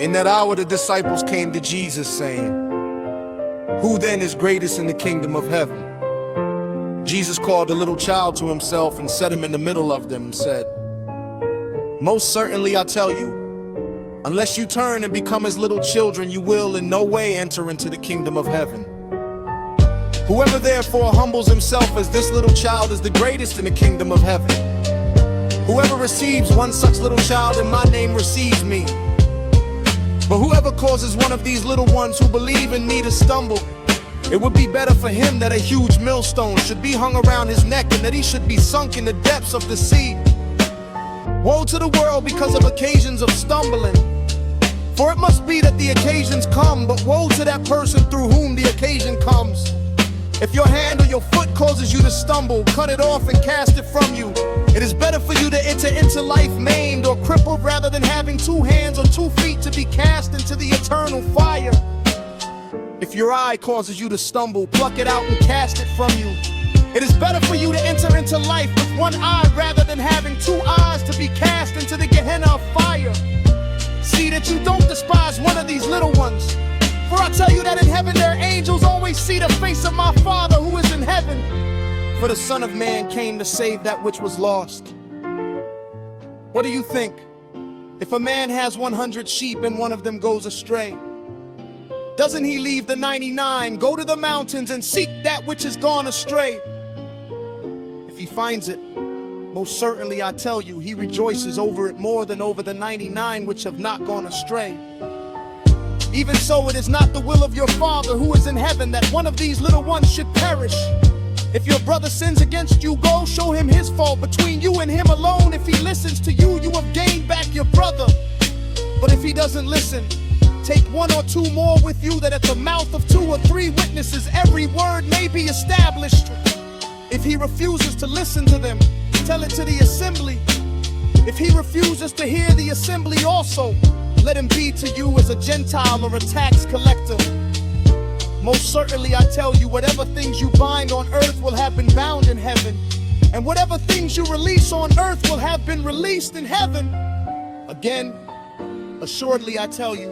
In that hour the disciples came to Jesus saying, "Who then is greatest in the kingdom of heaven?" Jesus called the little child to himself and set him in the middle of them and said, "Most certainly I tell you, unless you turn and become as little children, you will in no way enter into the kingdom of heaven. Whoever therefore humbles himself as this little child is the greatest in the kingdom of heaven. Whoever receives one such little child in my name receives me. But whoever causes one of these little ones who believe in me to stumble, it would be better for him that a huge millstone should be hung around his neck and that he should be sunk in the depths of the sea. Woe to the world because of occasions of stumbling, for it must be that the occasions come, but woe to that person through whom the occasion comes. If your hand or your foot causes you to stumble, cut it off and cast it from you. It is better for you to enter into life maimed or crippled rather than having 2 hands or 2 feet to be cast into the eternal fire. If your eye causes you to stumble, pluck it out and cast it from you. It is better for you to enter into life with 1 eye rather than having 2 eyes to be cast into the Gehenna of fire. See that you don't despise one of these little ones. For I tell you that in heaven their angels always see the face of my Father who is in heaven. For the Son of Man came to save that which was lost." What do you think? If a man has 100 sheep and one of them goes astray, doesn't he leave the 99, go to the mountains and seek that which has gone astray? If he finds it, most certainly I tell you, he rejoices over it more than over the 99 which have not gone astray. Even so, it is not the will of your Father who is in heaven that one of these little ones should perish. If your brother sins against you, go show him his fault between you and him alone. If he listens to you, you have gained back your brother. But if he doesn't listen, take 1 or 2 more with you, that at the mouth of 2 or 3 witnesses every word may be established. If he refuses to listen to them, tell it to the assembly. If he refuses to hear the assembly also, let him be to you as a Gentile or a tax collector. Most certainly I tell you, whatever things you bind on earth will have been bound in heaven, and whatever things you release on earth will have been released in heaven. Again, assuredly I tell you,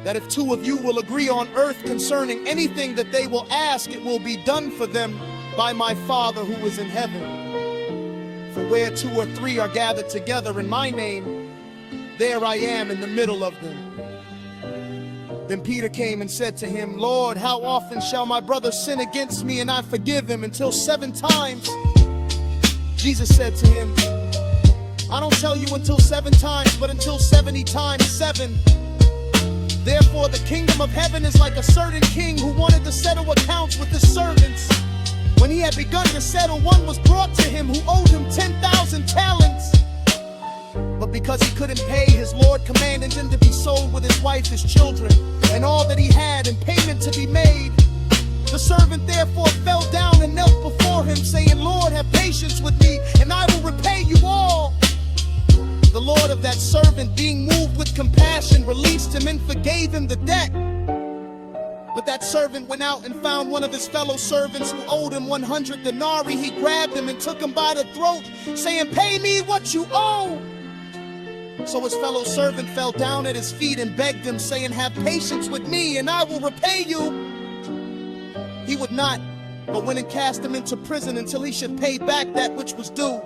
that if 2 of you will agree on earth concerning anything that they will ask, it will be done for them by my Father who is in heaven. For where 2 or 3 are gathered together in my name, there I am in the middle of them. Then Peter came and said to him, "Lord, how often shall my brother sin against me and I forgive him? Until 7 times? Jesus said to him, "I don't tell you until 7 times, but until 70 times 7. Therefore the kingdom of heaven is like a certain king who wanted to settle accounts with his servants. When he had begun to settle, one was brought to him who owed him 10,000 talents. But because he couldn't pay, his Lord commanded him to be sold with his wife, his children, and all that he had, and payment to be made. The servant therefore fell down and knelt before him, saying, 'Lord, have patience with me, and I will repay you all.' The Lord of that servant, being moved with compassion, released him and forgave him the debt. But that servant went out and found one of his fellow servants who owed him 100 denarii. He grabbed him and took him by the throat, saying, 'Pay me what you owe.' So his fellow servant fell down at his feet and begged him, saying, 'Have patience with me, and I will repay you.' He would not, but went and cast him into prison until he should pay back that which was due.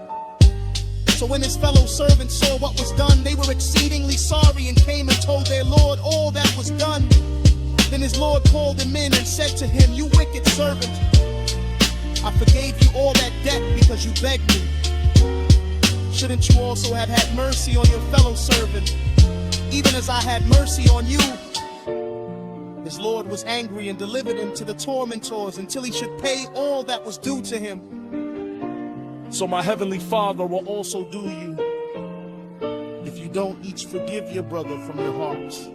So when his fellow servants saw what was done, they were exceedingly sorry and came and told their Lord all that was done. Then his Lord called him in and said to him, 'You wicked servant, I forgave you all that debt because you begged me. Shouldn't you also have had mercy on your fellow servant, even as I had mercy on you?' His Lord was angry and delivered him to the tormentors until he should pay all that was due to him. So my heavenly Father will also do you, if you don't each forgive your brother from your hearts."